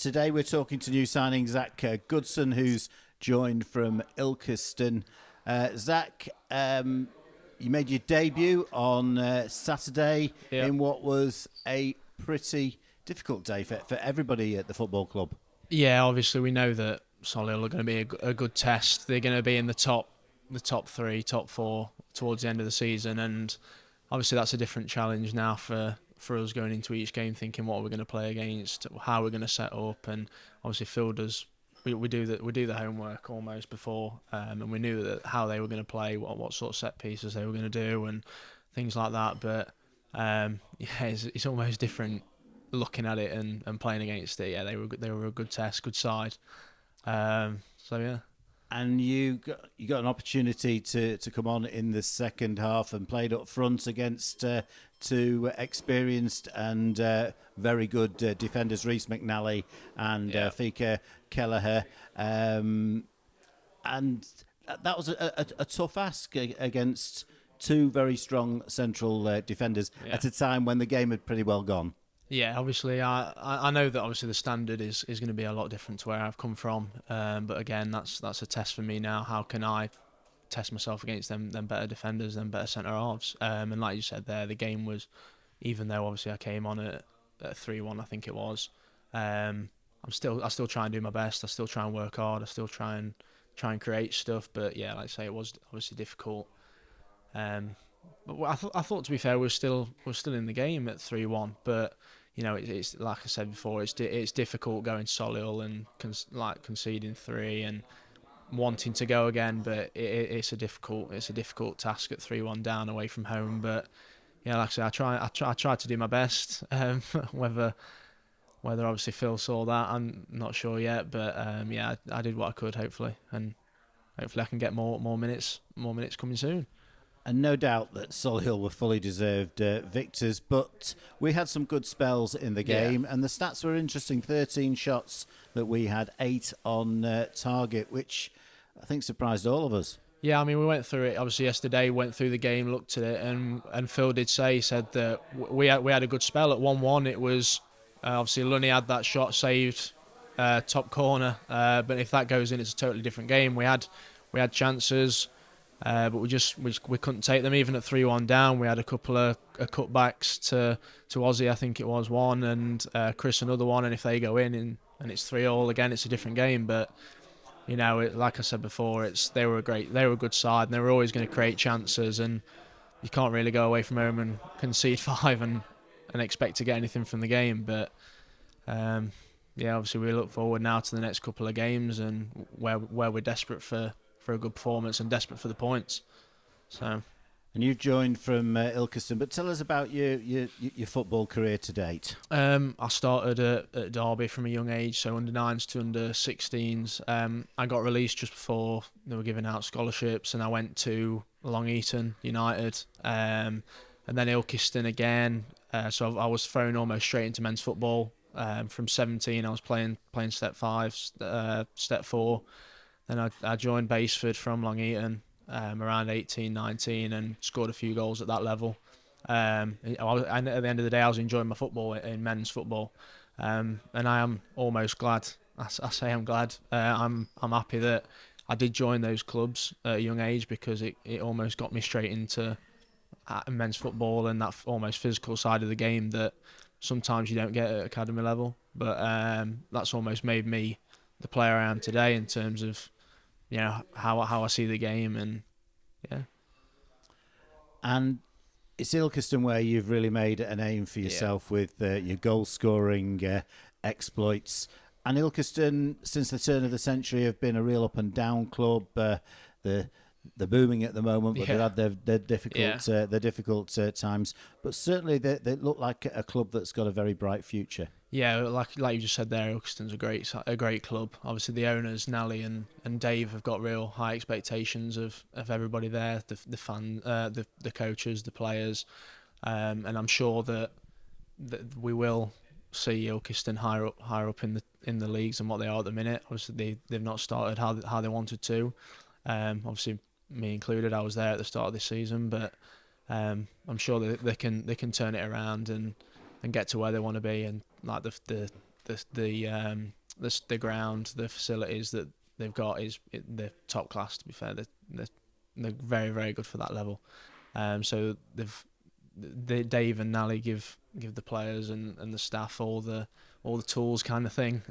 Today we're talking to new signing Zak Goodson, who's joined from Ilkeston. Zak, you made your debut on Saturday in what was a pretty difficult day for everybody at the football club. Yeah, obviously we know that Solihull are going to be a good test. They're going to be in the top three, top four towards the end of the season, and obviously that's a different challenge now for us going into each game, thinking what we're going to play against, how we're going to set up, and obviously Phil does. We do the homework almost before, and we knew that how they were going to play, what sort of set pieces they were going to do, and things like that. But it's almost different looking at it and playing against it. Yeah, they were a good test, good side. So yeah. And you got an opportunity to come on in the second half and played up front against two experienced and very good defenders, Rhys McNally and Fika Kelleher. And that was a tough ask against two very strong central defenders at a time when the game had pretty well gone. Yeah, obviously, I know that obviously the standard is going to be a lot different to where I've come from. But again, that's a test for me now. How can I test myself against them better defenders, them better centre halves? And like you said there, the game was, even though obviously I came on at 3-1, I think it was. I still try and do my best. I still try and work hard. I still try and create stuff. But yeah, like I say, it was obviously difficult. But I thought to be fair, we're still in the game at 3-1. But you know, it's like I said before, it's difficult going to Solihull and conceding 3 and wanting to go again. But it's a difficult task at 3-1 down away from home. But yeah, like I said, I try to do my best. Whether obviously Phil saw that, I'm not sure yet. But yeah, I did what I could, hopefully, and hopefully I can get more minutes coming soon. And no doubt that Solihull were fully deserved victors, but we had some good spells in the game, and the stats were interesting. 13 shots that we had, 8 on target, which I think surprised all of us. Yeah, I mean, we went through it, obviously, yesterday, went through the game, looked at it, and Phil said that we had a good spell at 1-1. It was, obviously, Lunny had that shot saved, top corner, but if that goes in, it's a totally different game. We had chances, but we couldn't take them. Even at 3-1 down, we had a couple of cutbacks to Ozzy, I think it was one, and Chris another one. And if they go in and it's 3-3 again, it's a different game. But you know, like I said before, they were a good side, and they were always going to create chances. And you can't really go away from home and concede 5 and expect to get anything from the game. But yeah, obviously we look forward now to the next couple of games, and where we're desperate for a good performance and desperate for the points. So, and you've joined from Ilkeston, but tell us about your football career to date. I started at Derby from a young age, so under 9s to under 16s. I got released just before they were giving out scholarships, and I went to Long Eaton United, and then Ilkeston again. So I was thrown almost straight into men's football. From 17, I was playing step 5, step 4. Then I joined Basford from Long Eaton around 18, 19 and scored a few goals at that level. And at the end of the day, I was enjoying my football in men's football. And I am almost glad. I say I'm glad. I'm happy that I did join those clubs at a young age, because it almost got me straight into men's football and that almost physical side of the game that sometimes you don't get at academy level. But that's almost made me the player I am today in terms of, you know, how I see the game. And yeah. And it's Ilkeston where you've really made a name for yourself with your goal scoring exploits. And Ilkeston, since the turn of the century, have been a real up and down club. They're booming at the moment, but they've had their difficult times. But certainly they look like a club that's got a very bright future. Yeah, like you just said there, Ilkeston's a great club. Obviously, the owners, Nally and Dave, have got real high expectations of everybody there, the fan, the coaches, the players, and I'm sure that we will see Ilkeston higher up in the leagues than what they are at the minute. Obviously, they've not started how they wanted to. Obviously, me included, I was there at the start of this season, but I'm sure that they can turn it around and get to where they want to be. And like the the ground, the facilities that they've got they're top class. To be fair, they're very, very good for that level. So Dave and Nally give the players and the staff all the tools, kind of thing.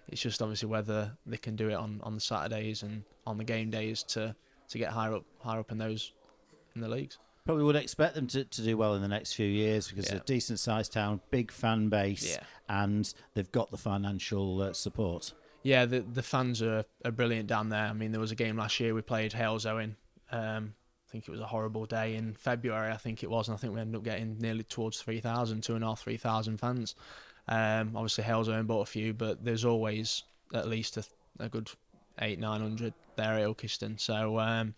It's just obviously whether they can do it on the Saturdays and on the game days to get higher up in the leagues. Probably would expect them to do well in the next few years because they're a decent sized town, big fan base, and they've got the financial support. Yeah, the fans are brilliant down there. I mean, there was a game last year we played Hales Owen. I think it was a horrible day in February, I think it was, and I think we ended up getting nearly towards 3,000, 2,500, 3,000 fans. Obviously, Hales Owen bought a few, but there's always at least a good 800-900 there at Ilkeston. So,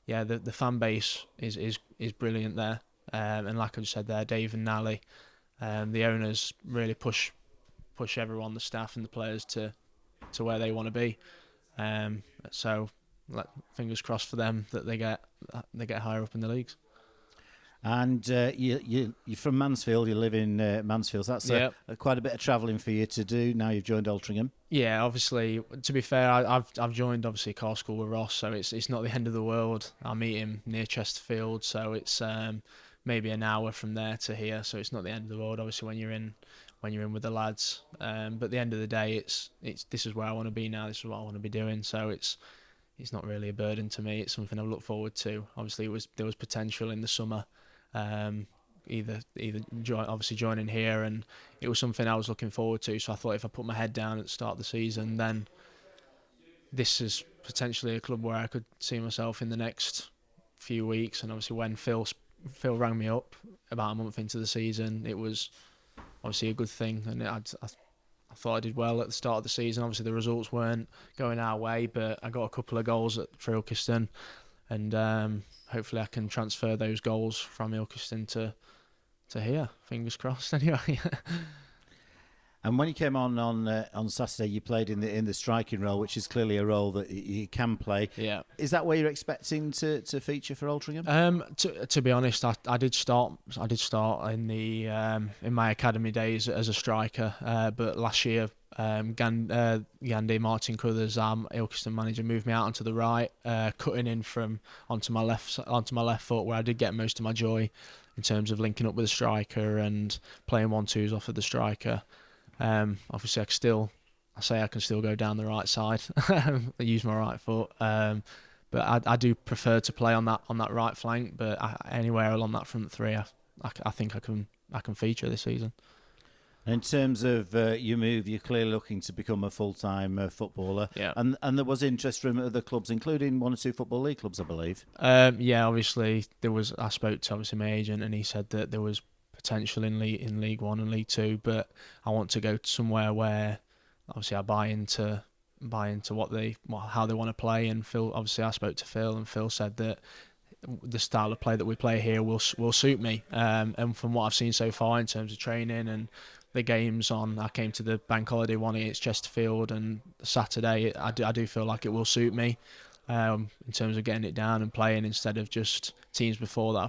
the fan base is brilliant there. And like I just said there, Dave and Nally, the owners really push everyone, the staff and the players to where they want to be. So fingers crossed for them that they get higher up in the leagues. And you're from Mansfield. You live in Mansfield. So that's quite a bit of travelling for you to do. Now you've joined Altrincham. Yeah, obviously. To be fair, I've joined obviously a car school with Ross, so it's not the end of the world. I meet him near Chesterfield, so it's maybe an hour from there to here. So it's not the end of the world. Obviously, when you're in with the lads. But at the end of the day, it's this is where I want to be now. This is what I want to be doing. So it's not really a burden to me. It's something I look forward to. Obviously, there was potential in the summer. Obviously joining here, and it was something I was looking forward to. So I thought if I put my head down at the start of the season, then this is potentially a club where I could see myself in the next few weeks. And obviously when Phil rang me up about a month into the season, it was obviously a good thing, and I thought I did well at the start of the season. Obviously the results weren't going our way, but I got a couple of goals for Ilkeston, and hopefully I can transfer those goals from Ilkeston to here. Fingers crossed. Anyway. And when you came on Saturday, you played in the striking role, which is clearly a role that you can play. Yeah. Is that where you're expecting to feature for Altrincham? To be honest, I did start in the in my academy days as a striker, but last year Gandhi Martin Crothers, Ilkeston manager, moved me out onto the right, cutting in onto my left foot, where I did get most of my joy in terms of linking up with the striker and playing 1-2s off of the striker. Obviously, I can still go down the right side. I use my right foot, but I do prefer to play on that right flank. But anywhere along that front three, I think I can feature this season. In terms of your move, you're clearly looking to become a full-time footballer. Yeah. And there was interest from other clubs, including 1 or 2 Football League clubs, I believe. Obviously I spoke to obviously my agent, and he said that there was potential in League 1 and League 2, but I want to go to somewhere where obviously I buy into how they want to play. And Phil, obviously I spoke to Phil, and Phil said that the style of play that we play here will suit me. And from what I've seen so far in terms of training and the games I came to the bank holiday one against Chesterfield, and Saturday I do feel like it will suit me in terms of getting it down and playing instead of just teams before that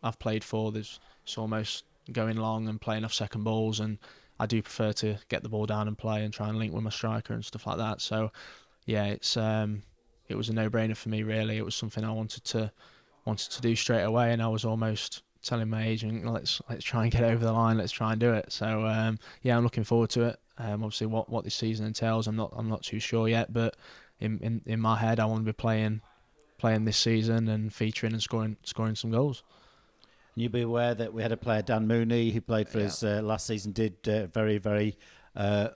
I've played for. It's almost going long and playing off second balls, and I do prefer to get the ball down and play and try and link with my striker and stuff like that. So yeah, it was a no-brainer for me, really. It was something I wanted to do straight away, and I was almost telling my agent, let's try and get it over the line, let's try and do it. So I'm looking forward to it. Obviously what this season entails, I'm not too sure yet, but in my head I want to be playing this season and featuring and scoring some goals. You'll be aware that we had a player, Dan Mooney, who played for us last season, did very, very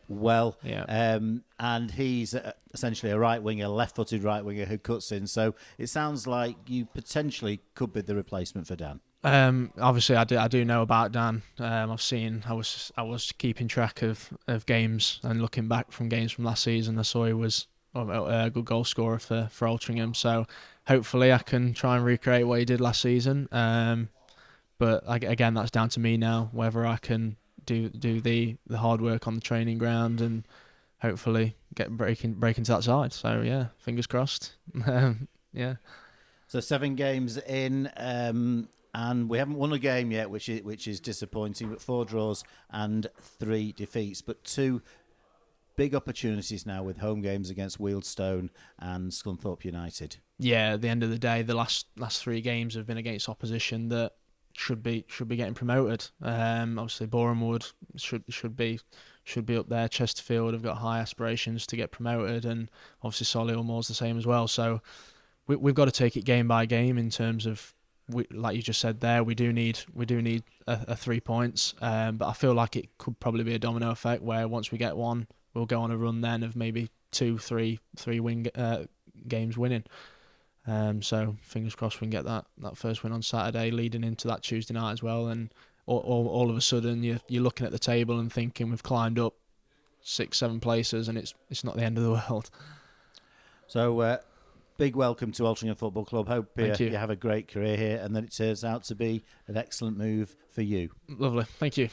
well. Yeah. And he's essentially a right winger, left-footed right winger who cuts in. So it sounds like you potentially could be the replacement for Dan. Obviously, I do know about Dan. I was keeping track of games and looking back from games from last season. I saw he was a good goal scorer for Altrincham. So hopefully I can try and recreate what he did last season. But again, that's down to me now, whether I can do the hard work on the training ground and hopefully break into that side. So yeah, fingers crossed. Yeah. So 7 games in, And we haven't won a game yet, which is disappointing. But 4 draws and 3 defeats, but 2 big opportunities now with home games against Wealdstone and Scunthorpe United. Yeah, at the end of the day, the last 3 games have been against opposition that should be getting promoted. Obviously, Borehamwood should be up there. Chesterfield have got high aspirations to get promoted, and obviously Solihull Moor's the same as well. So we've got to take it game by game in terms of, like you just said there, we do need a 3 points. But I feel like it could probably be a domino effect where once we get one, we'll go on a run then of maybe 2-3 games winning. So fingers crossed we can get that first win on Saturday, leading into that Tuesday night as well. And all of a sudden you're looking at the table and thinking we've climbed up 6-7 places, and it's not the end of the world. So big welcome to Altrincham Football Club. Hope you have a great career here, and that it turns out to be an excellent move for you. Lovely, thank you.